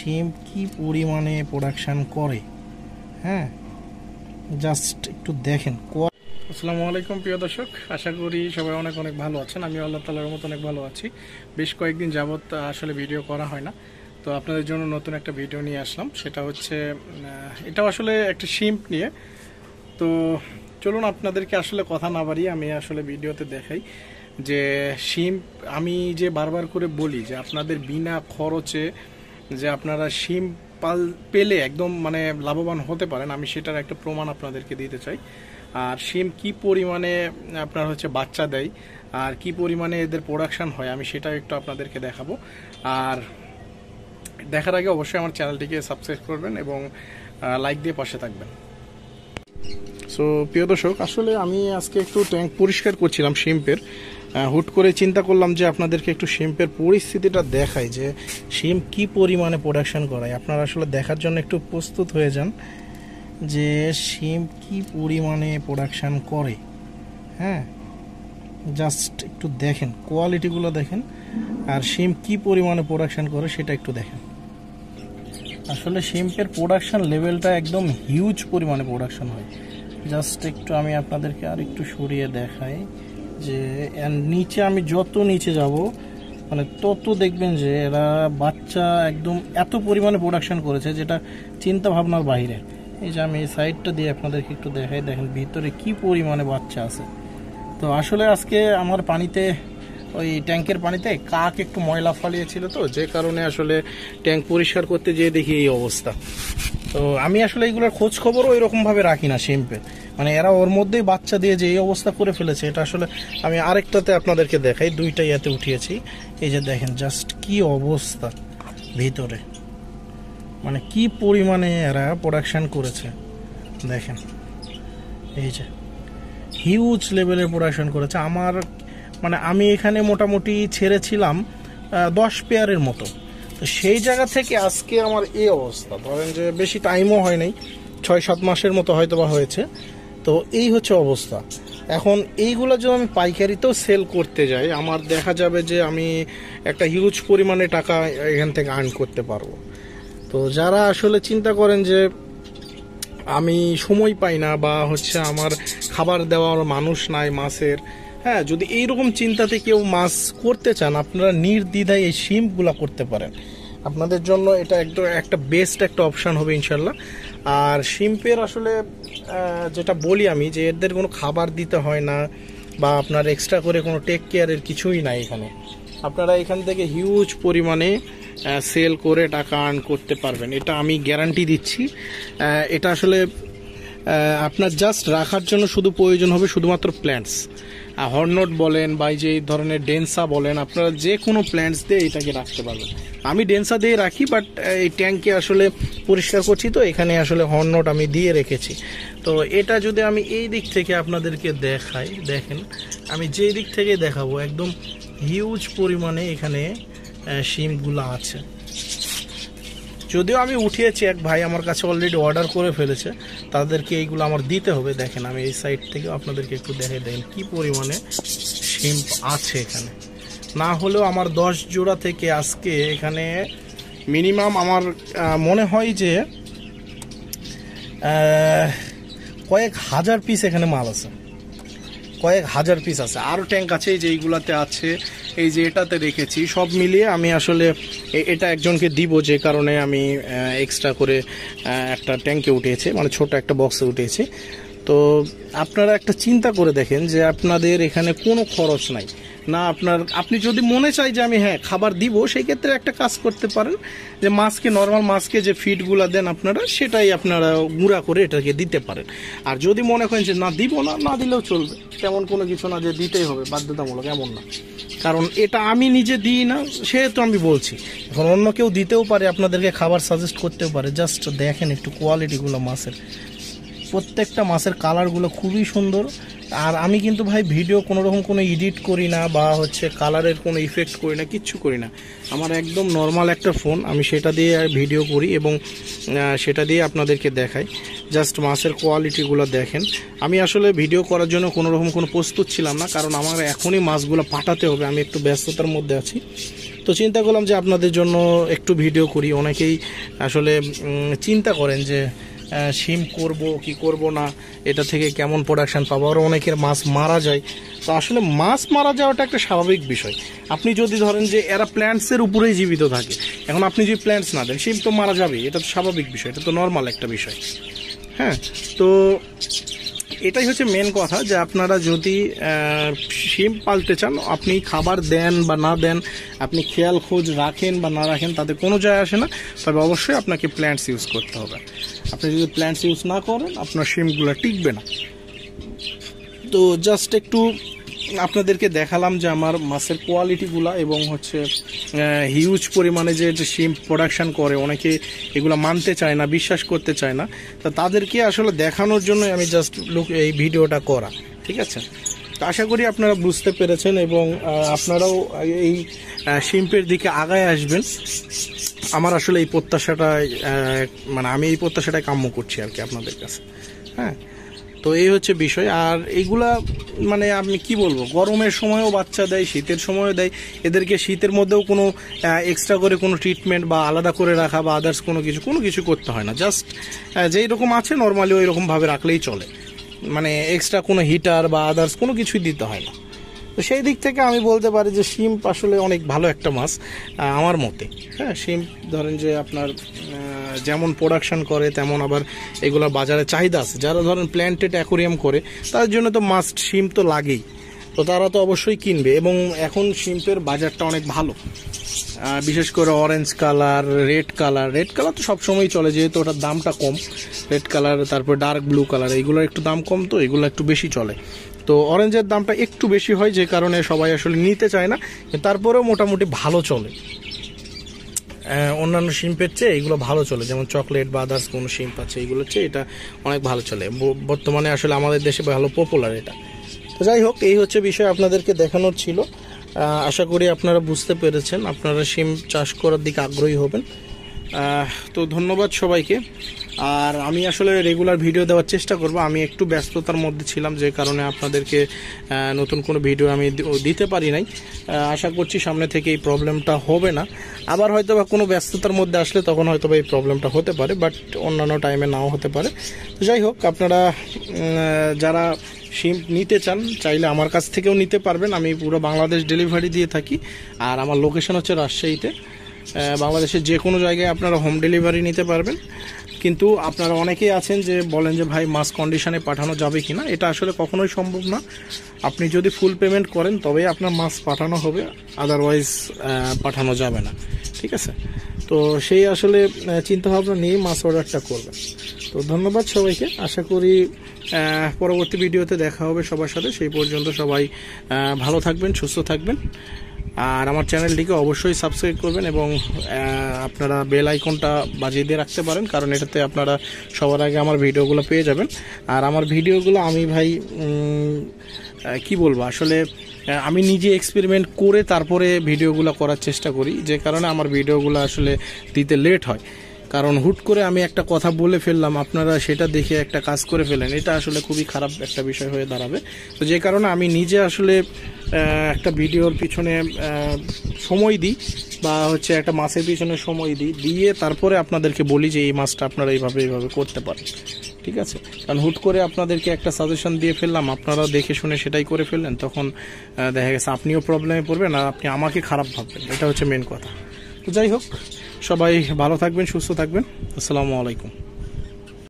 শিম কি পরিমাণে প্রোডাকশান করে, হ্যাঁ জাস্ট একটু দেখেন। আসসালামু আলাইকুম প্রিয় দর্শক, আশা করি সবাই অনেক অনেক ভালো আছেন। আমি আল্লাহ তাআলার মতো অনেক ভালো আছি। বেশ কয়েকদিন যাবত আসলে ভিডিও করা হয় না, তো আপনাদের জন্য নতুন একটা ভিডিও নিয়ে আসলাম। সেটা হচ্ছে এটাও আসলে একটা শিম নিয়ে। তো চলুন আপনাদেরকে আসলে কথা না বাড়িয়ে আমি আসলে ভিডিওতে দেখাই যে শিম, আমি যে বারবার করে বলি যে আপনাদের বিনা খরচে যে আপনারা শিম পেলে একদম মানে লাভবান হতে পারেন, আমি সেটার একটা প্রমাণ আপনাদেরকে দিতে চাই। আর শিম কি পরিমাণে আপনার হচ্ছে বাচ্চা দেয় আর কি পরিমাণে এদের প্রোডাকশন হয়, আমি সেটাও একটু আপনাদেরকে দেখাবো। আর দেখার আগে অবশ্যই আমার চ্যানেলটিকে সাবস্ক্রাইব করবেন এবং লাইক দিয়ে পাশে থাকবেন। সো প্রিয় দর্শক, আসলে আমি আজকে একটু ট্যাঙ্ক পরিষ্কার করছিলাম শিম্পের। হুট করে চিন্তা করলাম যে আপনাদেরকে একটু শিম্পের পরিস্থিতিটা দেখাই যে শিম কি পরিমাণে প্রোডাকশন করায়। আপনারা আসলে দেখার জন্য একটু প্রস্তুত হয়ে যান যে শিম কি পরিমাণে প্রোডাকশান করে। হ্যাঁ জাস্ট একটু দেখেন, কোয়ালিটিগুলো দেখেন আর শিম কি পরিমাণে প্রোডাকশান করে সেটা একটু দেখেন। আসলে শিম্পের প্রোডাকশান লেভেলটা একদম হিউজ পরিমাণে প্রোডাকশান হয়। জাস্ট একটু আমি আপনাদেরকে আর একটু সরিয়ে দেখাই যে নিচে, আমি যত নিচে যাব মানে তত দেখবেন যে এরা বাচ্চা একদম এত পরিমাণে প্রোডাকশান করেছে যেটা চিন্তা ভাবনার বাইরে। এই যে আমি এই সাইডটা দিয়ে আপনাদেরকে একটু দেখাই, দেখেন ভিতরে কি পরিমাণে বাচ্চা আছে। তো আসলে আজকে আমার পানিতে, ওই ট্যাঙ্কের পানিতে কাক একটু ময়লা ফালিয়েছিল, তো যে কারণে আসলে ট্যাঙ্ক পরিষ্কার করতে যেয়ে দেখি এই অবস্থা। তো আমি আসলে এইগুলোর খোঁজ খবরও এরকমভাবে রাখি না শিম্পের, মানে এরা ওর মধ্যেই বাচ্চা দিয়ে যে এই অবস্থা করে ফেলেছে, এটা আসলে আমি আরেকটাতে আপনাদেরকে দেখাই, দুইটাই এতে উঠিয়েছি। এই যে দেখেন জাস্ট কি অবস্থা ভিতরে, মানে কি পরিমাণে এরা প্রোডাকশান করেছে দেখেন। এই যে হিউজ লেভেলের প্রোডাকশান করেছে। আমার মানে আমি এখানে মোটামুটি ছেড়েছিলাম 10 পেয়ারের মতো, তো সেই জায়গা থেকে আজকে আমার এই অবস্থা। ধরেন যে বেশি টাইমও হয় নাই, 6-7 মাসের মতো হয়তো বা হয়েছে। তো এই হচ্ছে অবস্থা। এখন এইগুলো যদি আমি পাইকারিতেও সেল করতে যাই, আমার দেখা যাবে যে আমি একটা হিউজ পরিমাণে টাকা এখান থেকে আর্ন করতে পারবো। তো যারা আসলে চিন্তা করেন যে আমি সময় পাই না বা হচ্ছে আমার খাবার দেওয়ার মানুষ নাই মাছের, হ্যাঁ যদি এইরকম চিন্তাতে কেউ মাছ করতে চান, আপনারা নির্দ্বিধায় এই শিমগুলা করতে পারেন। আপনাদের জন্য এটা একদম একটা বেস্ট একটা অপশান হবে ইনশাল্লাহ। আর শিম্পের আসলে যেটা বলি আমি, যে এদের কোনো খাবার দিতে হয় না বা আপনার এক্সট্রা করে কোনো টেক কেয়ারের কিছুই নাই এখানে। আপনারা এখান থেকে হিউজ পরিমাণে সেল করে টাকা আর্ন করতে পারবেন, এটা আমি গ্যারান্টি দিচ্ছি। এটা আসলে আপনার জাস্ট রাখার জন্য শুধু প্রয়োজন হবে শুধুমাত্র প্ল্যান্টস, হর্নট বলেন বা এই যে এই ধরনের ডেন্সা বলেন, আপনারা যে কোনো প্ল্যান্টস দিয়ে এটাকে রাখতে পারবেন। আমি ডেন্সা দিয়ে রাখি, বাট এই ট্যাঙ্কে আসলে পরিষ্কার করছি তো এখানে আসলে হর্নট আমি দিয়ে রেখেছি। তো এটা যদি আমি এই দিক থেকে আপনাদেরকে দেখাই, দেখেন আমি যেই দিক থেকে দেখাবো একদম হিউজ পরিমাণে এখানে শিমগুলো আছে। যদিও আমি উঠিয়েছি, এক ভাই আমার কাছে অলরেডি অর্ডার করে ফেলেছে, তাদেরকে এইগুলো আমার দিতে হবে। দেখেন আমি এই সাইড থেকে আপনাদেরকে একটু দেখে, দেখেন কি পরিমাণে শিম আছে এখানে। না হলেও আমার 10 জোড়া থেকে আজকে এখানে মিনিমাম আমার মনে হয় যে কয়েক হাজার পিস এখানে মাল আছে, কয়েক হাজার পিস আছে। আরও ট্যাঙ্ক আছে এই যে এইগুলাতে আছে, এই যে এটাতে রেখেছি, সব মিলিয়ে আমি আসলে এটা একজনকে দিব, যে কারণে আমি এক্সট্রা করে একটা ট্যাঙ্কে উঠিয়েছি, মানে ছোট একটা বক্সে উঠিয়েছি। তো আপনারা একটা চিন্তা করে দেখেন যে আপনাদের এখানে কোনো খরচ নাই না। আপনি যদি মনে চাই যে আমি হ্যাঁ খাবার দিব, সেই ক্ষেত্রে একটা কাজ করতে পারেন যে মাছকে, নর্মাল মাছকে যে ফিডগুলা দেন আপনারা, সেটাই আপনারা গুঁড়া করে এটাকে দিতে পারেন। আর যদি মনে করেন যে না দিব না, না দিলেও চলবে, তেমন কোনো কিছু না যে দিতেই হবে বাধ্যতামূলক, এমন না। কারণ এটা আমি নিজে দিই না সেহেতু আমি বলছি, এখন অন্য কেউ দিতেও পারে, আপনাদেরকে খাবার সাজেস্ট করতেও পারে। জাস্ট দেখেন একটু কোয়ালিটিগুলো মাছের, প্রত্যেকটা মাছের কালারগুলো খুবই সুন্দর। আর আমি কিন্তু ভাই ভিডিও কোনোরকম কোনো এডিট করি না বা হচ্ছে কালারের কোনো ইফেক্ট করি না, কিচ্ছু করি না। আমার একদম নর্মাল একটা ফোন, আমি সেটা দিয়ে ভিডিও করি এবং সেটা দিয়ে আপনাদেরকে দেখাই। জাস্ট মাছের কোয়ালিটিগুলো দেখেন। আমি আসলে ভিডিও করার জন্য কোনোরকম কোনো প্রস্তুত ছিলাম না, কারণ আমার এখনই মাছগুলো পাঠাতে হবে, আমি একটু ব্যস্ততার মধ্যে আছি। তো চিন্তা করলাম যে আপনাদের জন্য একটু ভিডিও করি। অনেকেই আসলে চিন্তা করেন যে শিম করব কি করব না, এটা থেকে কেমন প্রোডাকশন পাবো, আর অনেকের মাছ মারা যায়। তো আসলে মাছ মারা যাওয়াটা একটা স্বাভাবিক বিষয়। আপনি যদি ধরেন যে এরা প্ল্যান্টসের উপরেই জীবিত থাকে, এখন আপনি যদি প্ল্যান্টস না দেন, শিম তো মারা যাবে, এটা তো স্বাভাবিক বিষয়, এটা তো নর্মাল একটা বিষয়। হ্যাঁ, তো এটাই হচ্ছে মেন কথা, যে আপনারা যদি শিম পালতে চান, আপনি খাবার দেন বা না দেন, আপনি খেয়াল খোঁজ রাখেন বা না রাখেন, তাতে কোনো যায় আসে না। তবে অবশ্যই আপনাকে প্ল্যান্টস ইউজ করতে হবে। আপনি যদি প্ল্যান্টস ইউজ না করেন, আপনার শিমগুলো টিকবে না। তো জাস্ট একটু আপনাদেরকে দেখালাম যে আমার মাছের কোয়ালিটিগুলো, এবং হচ্ছে হিউজ পরিমাণে যে শিম প্রোডাকশন করে, অনেকে এগুলো মানতে চায় না, বিশ্বাস করতে চায় না। তো তাদেরকে আসলে দেখানোর জন্য আমি জাস্ট এই ভিডিওটা করা, ঠিক আছে? তো আশা করি আপনারা বুঝতে পেরেছেন, এবং আপনারাও এই শিম্পের দিকে আগায় আসবেন। আমার আসলে এই প্রত্যাশাটা, মানে আমি এই প্রত্যাশাটাই কাম্য করছি আর কি আপনাদের কাছে। হ্যাঁ, তো এই হচ্ছে বিষয়। আর এইগুলা মানে আমি কি বলবো, গরমের সময়ও বাচ্চা দেয়, শীতের সময়ও দেয়। এদেরকে শীতের মধ্যেও কোনো এক্সট্রা করে কোনো ট্রিটমেন্ট বা আলাদা করে রাখা বা আদার্স কোনো কিছু করতে হয় না। জাস্ট যেই রকম আছে নর্মালি ওই রকমভাবে রাখলেই চলে। মানে এক্সট্রা কোনো হিটার বা আদার্স কোনো কিছুই দিতে হয় না। তো সেই দিক থেকে আমি বলতে পারি যে শিম্প আসলে অনেক ভালো একটা মাছ আমার মতে। হ্যাঁ, শিম্প ধরেন যে আপনার যেমন প্রোডাকশন করে, তেমন আবার এগুলোর বাজারে চাহিদা আছে। যারা ধরেন প্ল্যান্টেড অ্যাকোরিয়াম করে, তার জন্য তো মাস্ট শিম্প তো লাগেই, তো তারা তো অবশ্যই কিনবে। এবং এখন শিম্পের বাজারটা অনেক ভালো, বিশেষ করে অরেঞ্জ কালার, রেড কালার তো সবসময়ই চলে, যেহেতু ওটার দামটা কম। রেড কালার, তারপর ডার্ক ব্লু কালার, এইগুলোর একটু দাম কম, তো এগুলো একটু বেশি চলে। তো অরেঞ্জের দামটা একটু বেশি হয়, যে কারণে সবাই আসলে নিতে চায় না, তারপরেও মোটামুটি ভালো চলে। অন্যান্য শিম্পের চেয়ে এগুলো ভালো চলে, যেমন চকলেট বা আদার্স কোনো শিম্প আছে, এগুলোর চেয়ে এটা অনেক ভালো চলে। বর্তমানে আসলে আমাদের দেশে ভালো পপুলার এটা। তো যাই হোক, এই হচ্ছে বিষয় আপনাদেরকে দেখানোর ছিল। আশা করি আপনারা বুঝতে পেরেছেন, আপনারা শিম চাষ করার দিকে আগ্রহী হবেন। তো ধন্যবাদ সবাইকে। আর আমি আসলে রেগুলার ভিডিও দেওয়ার চেষ্টা করব। আমি একটু ব্যস্ততার মধ্যে ছিলাম, যে কারণে আপনাদেরকে নতুন কোনো ভিডিও আমি দিতে পারি নাই। আশা করছি সামনে থেকে এই প্রবলেমটা হবে না। আবার হয়তো বা কোনো ব্যস্ততার মধ্যে আসলে তখন হয়তো বা এই প্রবলেমটা হতে পারে, বাট অন্যান্য টাইমে নাও হতে পারে। তো যাই হোক, আপনারা যারা শিম নিতে চান, চাইলে আমার কাছ থেকেও নিতে পারবেন। আমি পুরো বাংলাদেশ ডেলিভারি দিয়ে থাকি, আর আমার লোকেশন হচ্ছে রাজশাহীতে। বাংলাদেশের যে কোনো জায়গায় আপনারা হোম ডেলিভারি নিতে পারবেন। কিন্তু আপনারা অনেকেই আছেন যে বলেন যে ভাই মাছ কন্ডিশনে পাঠানো যাবে কি না, এটা আসলে কখনোই সম্ভব না। আপনি যদি ফুল পেমেন্ট করেন তবেই আপনার মাছ পাঠানো হবে, আদারওয়াইজ পাঠানো যাবে না, ঠিক আছে? তো সেই আসলে চিন্তাভাবনা নিয়ে মাছ অর্ডারটা করবেন। তো ধন্যবাদ সবাইকে। আশা করি পরবর্তী ভিডিওতে দেখা হবে সবার সাথে। সেই পর্যন্ত সবাই ভালো থাকবেন, সুস্থ থাকবেন। আর আমার চ্যানেলটিকে অবশ্যই সাবস্ক্রাইব করবেন, এবং আপনারা বেল আইকনটা বাজিয়ে দিয়ে রাখতে পারেন, কারণ এটাতে আপনারা সবার আগে আমার ভিডিওগুলো পেয়ে যাবেন। আর আমার ভিডিওগুলো আমি ভাই কি বলবো, আসলে আমি নিজে এক্সপেরিমেন্ট করে তারপরে ভিডিওগুলো করার চেষ্টা করি, যে কারণে আমার ভিডিওগুলো আসলে দিতে লেট হয়। কারণ হুট করে আমি একটা কথা বলে ফেললাম, আপনারা সেটা দেখে একটা কাজ করে ফেলেন, এটা আসলে খুবই খারাপ একটা বিষয় হয়ে দাঁড়াবে। তো যে কারণে আমি নিজে আসলে একটা ভিডিওর পিছনে সময় দিই, বা হচ্ছে একটা মাছের পিছনে সময় দিয়ে তারপরে আপনাদেরকে বলি যে এই মাছটা আপনারা এইভাবে করতে পারেন, ঠিক আছে? কারণ হুট করে আপনাদেরকে একটা সাজেশন দিয়ে ফেললাম, আপনারা দেখে শুনে সেটাই করে ফেললেন, তখন দেখা গেছে আপনিও প্রবলেমে পড়বেন, আর আপনি আমাকে খারাপ ভাববেন। এটা হচ্ছে মেন কথা। তো যাই হোক, সবাই ভালো থাকবেন, সুস্থ থাকবেন। আসসালামু আলাইকুম।